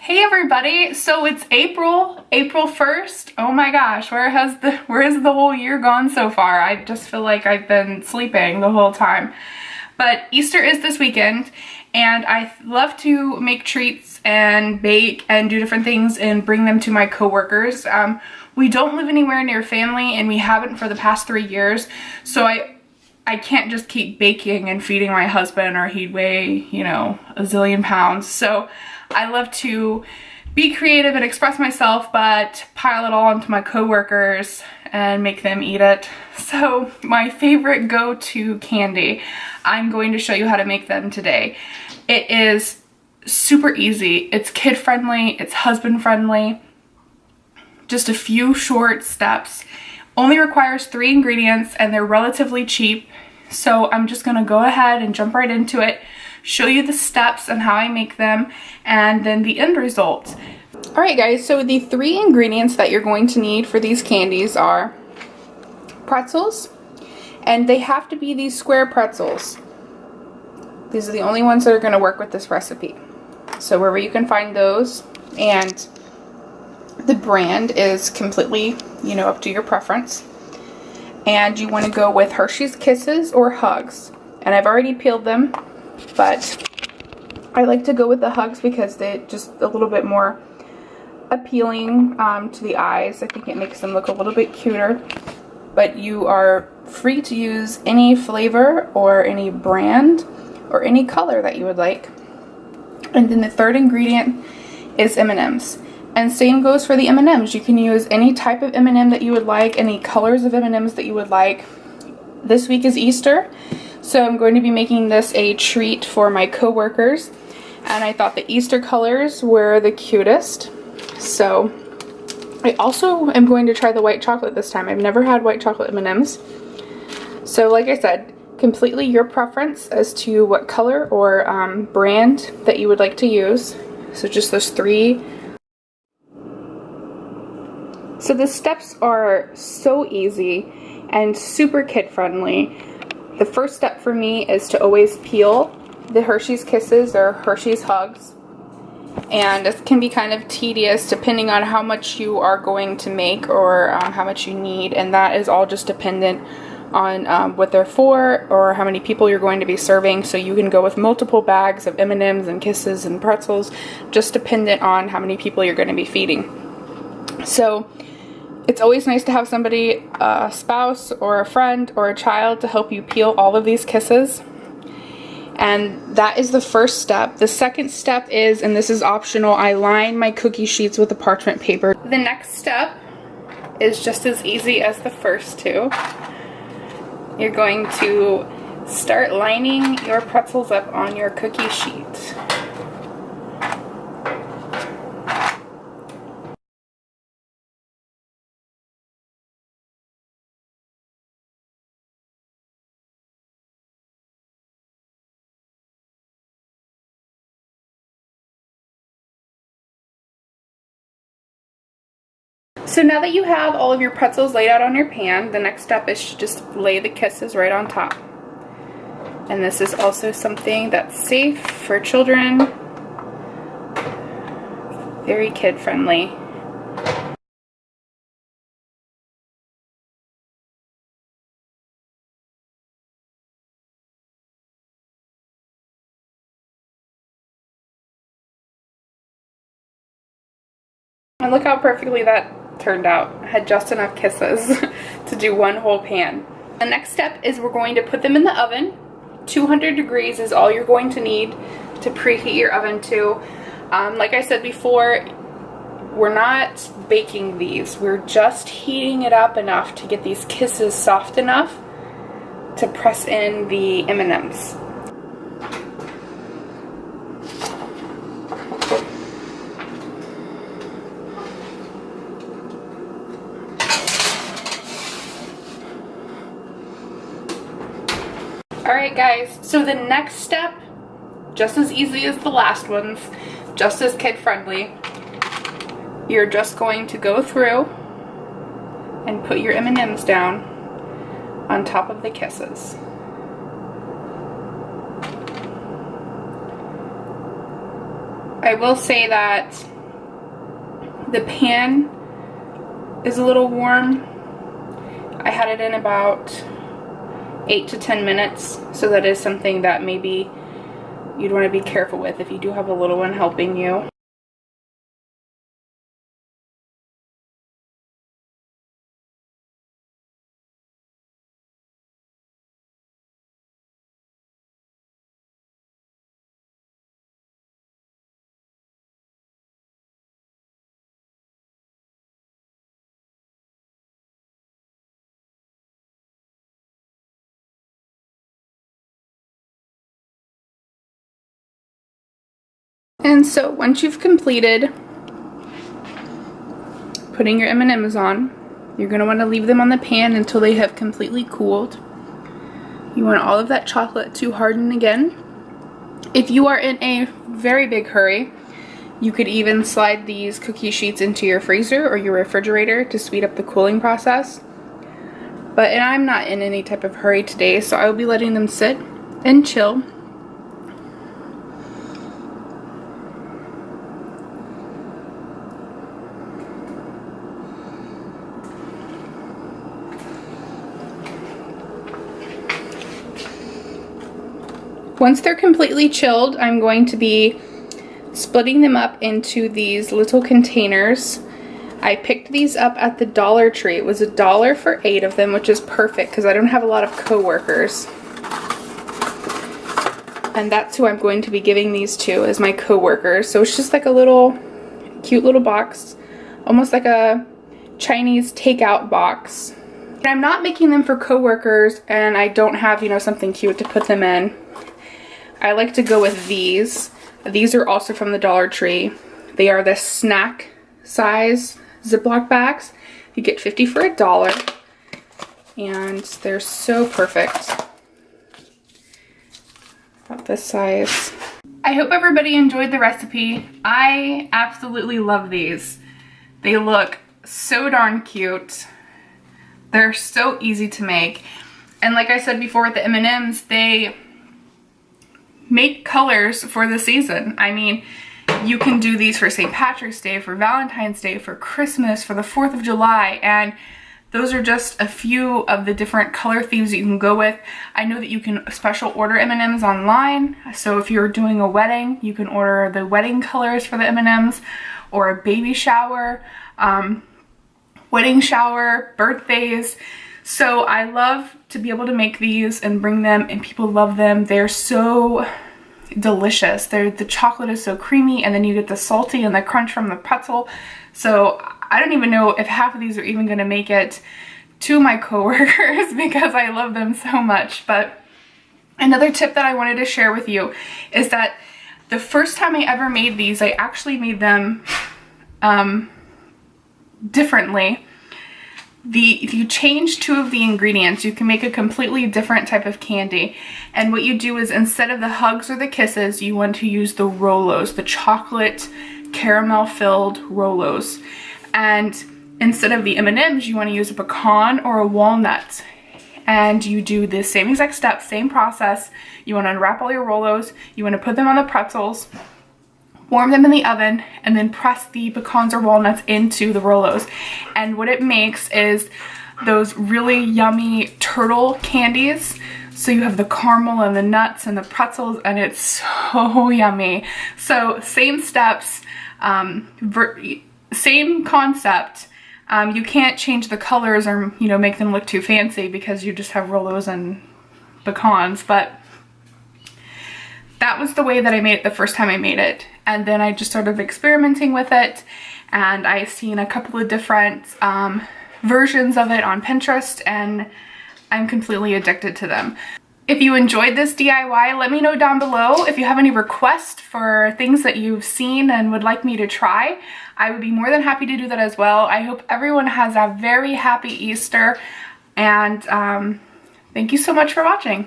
Hey everybody, so it's April 1st. Oh my gosh, where has the whole year gone so far? I just feel like I've been sleeping the whole time. But Easter is this weekend, and I love to make treats and bake and do different things and bring them to my coworkers. We don't live anywhere near family, and we haven't for the past 3 years, so I can't just keep baking and feeding my husband, or he'd weigh, you know, a zillion pounds. So I love to be creative and express myself, but pile it all onto my coworkers and make them eat it. So my favorite go-to candy, I'm going to show you how to make them today. It is super easy. It's kid-friendly, it's husband-friendly. Just a few short steps. Only requires 3 ingredients and they're relatively cheap. So I'm just gonna go ahead and jump right into it, show you the steps and how I make them, and then the end result. Alright guys, so the 3 ingredients that you're going to need for these candies are pretzels, and they have to be these square pretzels. These are the only ones that are going to work with this recipe. So wherever you can find those, and the brand is completely, you know, up to your preference. And you want to go with Hershey's Kisses or Hugs. And I've already peeled them, but I like to go with the Hugs because they're just a little bit more appealing to the eyes. I think it makes them look a little bit cuter. But you are free to use any flavor or any brand or any color that you would like. And then the third ingredient is M&Ms. And same goes for the M&Ms. You can use any type of M&M that you would like, any colors of M&Ms that you would like. This week is Easter, so I'm going to be making this a treat for my coworkers. And I thought the Easter colors were the cutest. So I also am going to try the white chocolate this time. I've never had white chocolate M&Ms. So like I said, completely your preference as to what color or brand that you would like to use. So just those 3. So the steps are so easy and super kid friendly. The first step for me is to always peel the Hershey's Kisses or Hershey's Hugs. And it can be kind of tedious depending on how much you are going to make or how much you need. And that is all just dependent on what they're for or how many people you're going to be serving. So you can go with multiple bags of M&Ms and Kisses and pretzels, just dependent on how many people you're going to be feeding. So it's always nice to have somebody, a spouse or a friend or a child, to help you peel all of these Kisses. And that is the first step. The second step is, and this is optional, I line my cookie sheets with the parchment paper. The next step is just as easy as the first 2. You're going to start lining your pretzels up on your cookie sheet. So now that you have all of your pretzels laid out on your pan, the next step is to just lay the Kisses right on top. And this is also something that's safe for children, very kid friendly. And look how perfectly that turned out. I had just enough Kisses to do one whole pan. The next step is we're going to put them in the oven. 200 degrees is all you're going to need to preheat your oven to. Like I said before, we're not baking these. We're just heating it up enough to get these Kisses soft enough to press in the M&Ms. Alright guys, so the next step, just as easy as the last ones, just as kid friendly, you're just going to go through and put your M&Ms down on top of the Kisses. I will say that The pan is a little warm. I had it in about 8 to 10 minutes, so that is something that maybe you'd want to be careful with if you do have a little one helping you. And so once you've completed putting your M&Ms on, you're going to want to leave them on the pan until they have completely cooled. You want all of that chocolate to harden again. If you are in a very big hurry, you could even slide these cookie sheets into your freezer or your refrigerator to speed up the cooling process. But I'm not in any type of hurry today, so I will be letting them sit and chill. Once they're completely chilled, I'm going to be splitting them up into these little containers. I picked these up at the Dollar Tree. It was $1 for 8 of them, which is perfect because I don't have a lot of coworkers. And that's who I'm going to be giving these to, as my coworkers. So it's just like a little cute little box, almost like a Chinese takeout box. And I'm not making them for coworkers and I don't have, you know, something cute to put them in. I like to go with these. These are also from the Dollar Tree. They are the snack size Ziploc bags. You get 50 for $1, and they're so perfect. About this size. I hope everybody enjoyed the recipe. I absolutely love these. They look so darn cute. They're so easy to make. And like I said before with the M&Ms, they make colors for the season. I mean, you can do these for St. Patrick's Day, for Valentine's Day, for Christmas, for the 4th of July, and those are just a few of the different color themes that you can go with. I know that you can special order M&Ms online, so if you're doing a wedding, you can order the wedding colors for the M&Ms, or a baby shower, wedding shower, birthdays. So I love to be able to make these and bring them, and people love them. They're so delicious. The chocolate is so creamy, and then you get the salty and the crunch from the pretzel. So I don't even know if half of these are even going to make it to my coworkers because I love them so much. But another tip that I wanted to share with you is that the first time I ever made these, I actually made them differently. If you change 2 of the ingredients, you can make a completely different type of candy. And what you do is, instead of the hugs or the kisses, you want to use the Rolos, the chocolate caramel filled Rolos. And instead of the M&Ms, you want to use a pecan or a walnut. And you do the same exact steps, same process. You want to unwrap all your Rolos, you want to put them on the pretzels, warm them in the oven, and then press the pecans or walnuts into the Rolos. And what it makes is those really yummy turtle candies. So you have the caramel and the nuts and the pretzels, and it's so yummy. So same steps, same concept. You can't change the colors or, you know, make them look too fancy because you just have Rolos and pecans, but that was the way that I made it the first time I made it. And then I just started experimenting with it, and I've seen a couple of different versions of it on Pinterest, and I'm completely addicted to them. If you enjoyed this DIY, let me know down below. If you have any requests for things that you've seen and would like me to try, I would be more than happy to do that as well. I hope everyone has a very happy Easter, and thank you so much for watching.